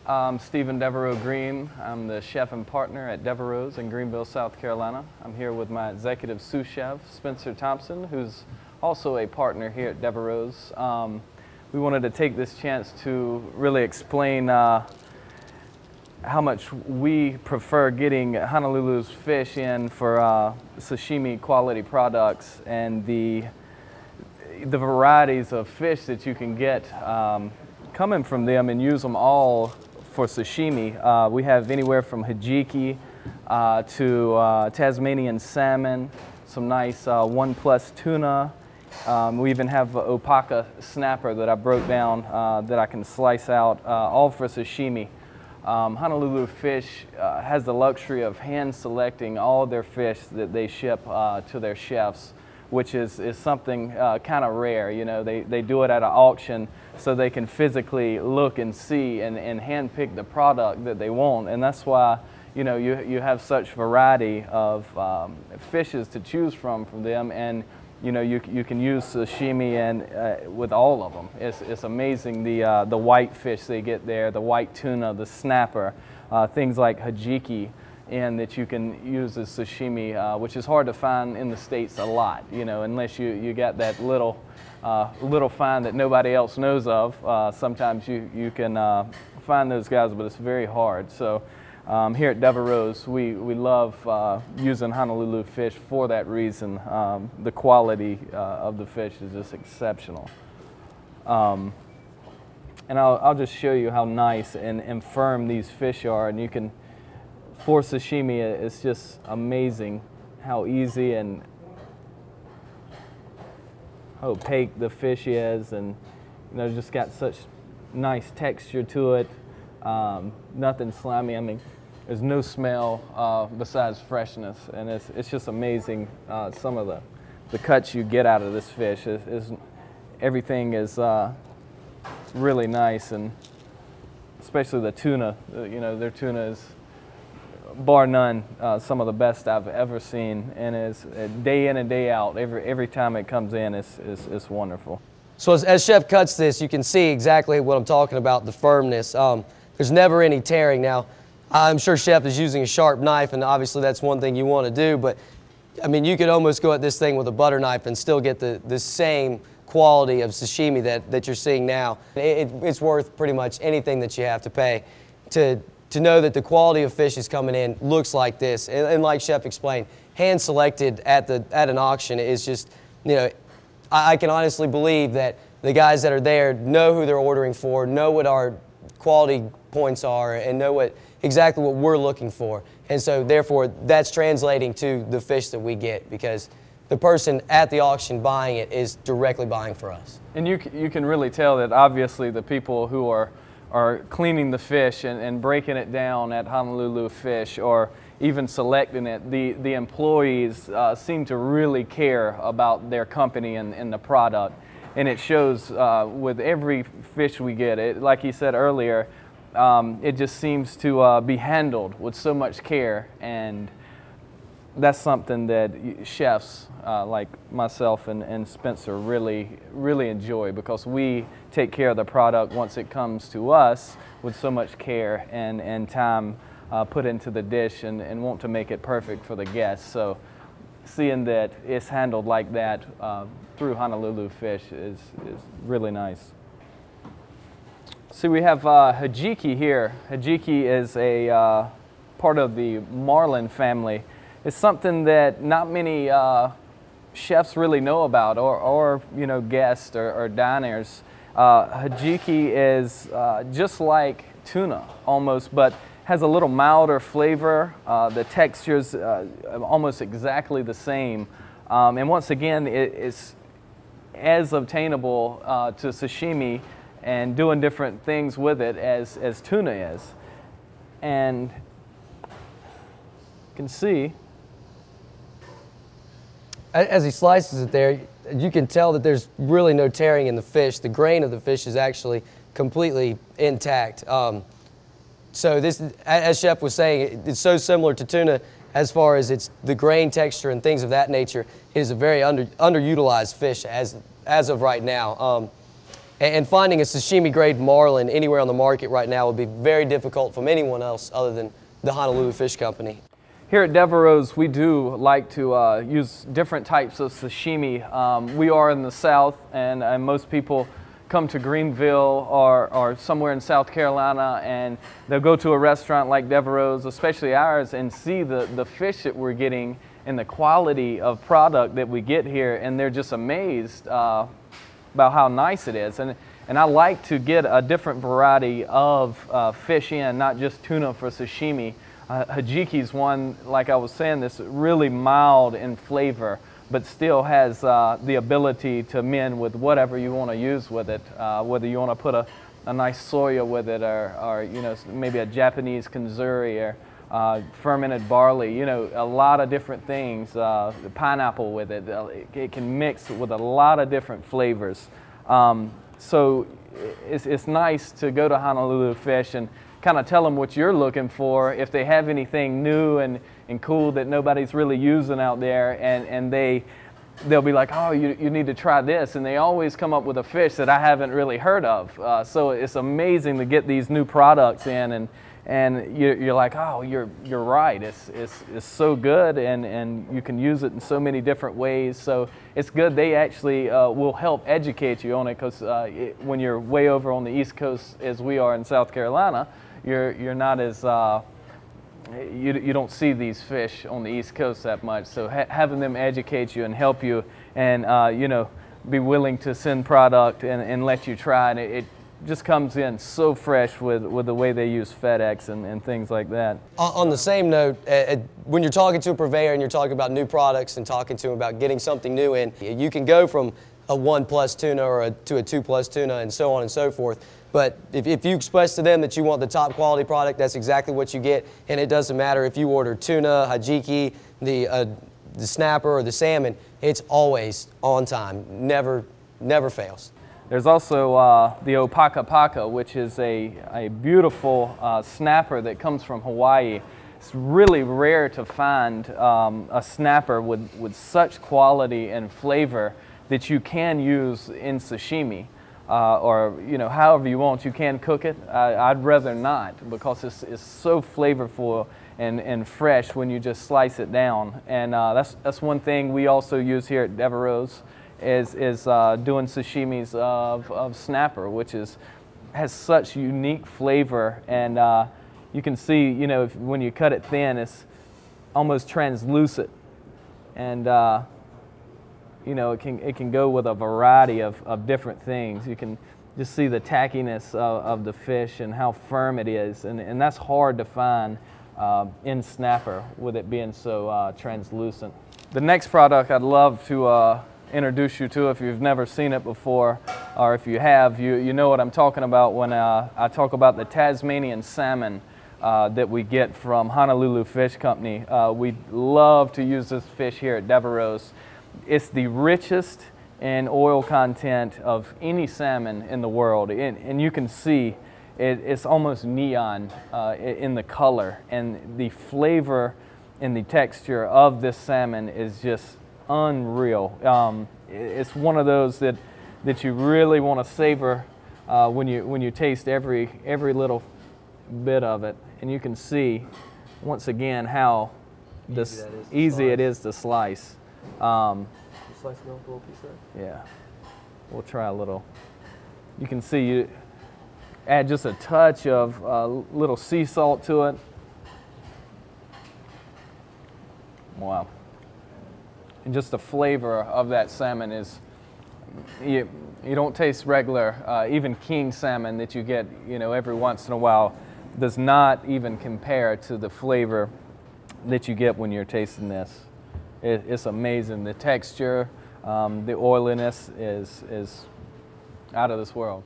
I'm Stephen Devereaux Greene. I'm the chef and partner at Devereaux in Greenville, South Carolina. I'm here with my executive sous chef, Spencer Thomson, who's also a partner here at Devereaux. We wanted to take this chance to really explain how much we prefer getting Honolulu's fish in for sashimi quality products, and the varieties of fish that you can get coming from them and use them all for sashimi. We have anywhere from Kajiki to Tasmanian salmon, some nice 1+ tuna. We even have Opakapaka snapper that I broke down that I can slice out, all for sashimi. Honolulu Fish has the luxury of hand selecting all their fish that they ship to their chefs, which is something kind of rare. You know, they do it at an auction so they can physically look and see and hand pick the product that they want, and that's why, you know, you have such variety of fishes to choose from them, and you know, you can use sashimi and with all of them. It's amazing the white fish they get there, the white tuna, the snapper, things like Kajiki, and that you can use as sashimi, which is hard to find in the States a lot, you know, unless you got that little find that nobody else knows of. Sometimes you can find those guys, but it's very hard. So here at Devereaux, we love using Honolulu fish for that reason. The quality of the fish is just exceptional. And I'll just show you how nice and firm these fish are, and you can, for sashimi, it's just amazing how easy and how opaque the fish is, and you know, just got such nice texture to it. Nothing slimy. I mean, there's no smell besides freshness, and it's just amazing. Some of the cuts you get out of this fish everything is really nice, and especially the tuna. You know, their tuna is bar none some of the best I've ever seen, and is day in and day out. Every time it comes in, it's wonderful. So as Chef cuts this, you can see exactly what I'm talking about, the firmness. There's never any tearing. Now, I'm sure Chef is using a sharp knife, and obviously that's one thing you want to do, but I mean, you could almost go at this thing with a butter knife and still get the same quality of sashimi that you're seeing now. It's worth pretty much anything that you have to pay to know that the quality of fish is coming in looks like this. And like Chef explained, hand selected at an auction is just, you know, I can honestly believe that the guys that are there know who they're ordering for, know what our quality points are, and know exactly what we're looking for. And so therefore that's translating to the fish that we get, because the person at the auction buying it is directly buying for us. And you can really tell that obviously the people who are cleaning the fish and breaking it down at Honolulu Fish, or even selecting it, the employees seem to really care about their company and the product. And it shows with every fish we get. Like he said earlier, it just seems to be handled with so much care, and that's something that chefs like myself and Spencer really enjoy, because we take care of the product once it comes to us with so much care and time put into the dish, and want to make it perfect for the guests. So seeing that it's handled like that through Honolulu Fish is really nice. See, we have Kajiki here. Kajiki is a part of the marlin family. It's something that not many chefs really know about, or you know, guests or diners. Kajiki is just like tuna almost, but has a little milder flavor. The texture's almost exactly the same, and once again, it's as obtainable to sashimi and doing different things with it as tuna is. And you can see, as he slices it there, you can tell that there's really no tearing in the fish. The grain of the fish is actually completely intact. So this, as Chef was saying, it's so similar to tuna as far as the grain texture and things of that nature. It is a very underutilized fish as of right now. And finding a sashimi grade marlin anywhere on the market right now would be very difficult from anyone else other than the Honolulu Fish Company. Here at Devereaux, we do like to use different types of sashimi. We are in the South, and most people come to Greenville or somewhere in South Carolina, and they'll go to a restaurant like Devereaux, especially ours, and see the fish that we're getting and the quality of product that we get here, and they're just amazed about how nice it is. And I like to get a different variety of fish in, not just tuna for sashimi. Kajiki is one, like I was saying, that's really mild in flavor, but still has the ability to mend with whatever you want to use with it, whether you want to put a nice soya with it, or you know, maybe a Japanese kanzuri, or fermented barley, you know, a lot of different things, pineapple with it. It can mix with a lot of different flavors. So it's nice to go to Honolulu Fish and kind of tell them what you're looking for, if they have anything new and cool that nobody's really using out there, and they'll be like, oh, you need to try this, and they always come up with a fish that I haven't really heard of. So it's amazing to get these new products in, and you're like, oh, you're right, it's so good, and you can use it in so many different ways. So it's good they actually will help educate you on it, because when you're way over on the East Coast as we are in South Carolina, you're not as you don't see these fish on the East Coast that much. So having them educate you and help you, and you know, be willing to send product and let you try, and it just comes in so fresh with the way they use FedEx and things like that. On the same note, when you're talking to a purveyor and you're talking about new products and talking to them about getting something new in, you can go from a 1+ tuna or to a 2+ tuna and so on and so forth. But if you express to them that you want the top quality product, that's exactly what you get. And it doesn't matter if you order tuna, Kajiki, the snapper, or the salmon, it's always on time, never fails. There's also the Opakapaka, which is a beautiful snapper that comes from Hawaii. It's really rare to find a snapper with such quality and flavor that you can use in sashimi. Or you know, however you want, you can cook it. I'd rather not, because it's so flavorful and fresh when you just slice it down. And that's one thing we also use here at Devereaux, is doing sashimis of snapper, which has such unique flavor. And you can see, you know, when you cut it thin, it's almost translucent, and you know, it can go with a variety of different things. You can just see the tackiness of the fish and how firm it is, and that's hard to find in snapper, with it being so translucent. The next product I'd love to introduce you to, if you've never seen it before, or if you have, you know what I'm talking about when I talk about the Tasmanian salmon that we get from Honolulu Fish Company. We love to use this fish here at Devereaux. It's the richest in oil content of any salmon in the world, and you can see it's almost neon in the color, and the flavor and the texture of this salmon is just unreal. It's one of those that you really want to savor when you taste every little bit of it, and you can see once again how easy it is to slice. Slice it off a little piece there? Yeah, we'll try a little. You can see you add just a touch of little sea salt to it. Wow. And just the flavor of that salmon is, you don't taste regular, even king salmon that you get, you know, every once in a while, does not even compare to the flavor that you get when you're tasting this. It's amazing. The texture, the oiliness is out of this world.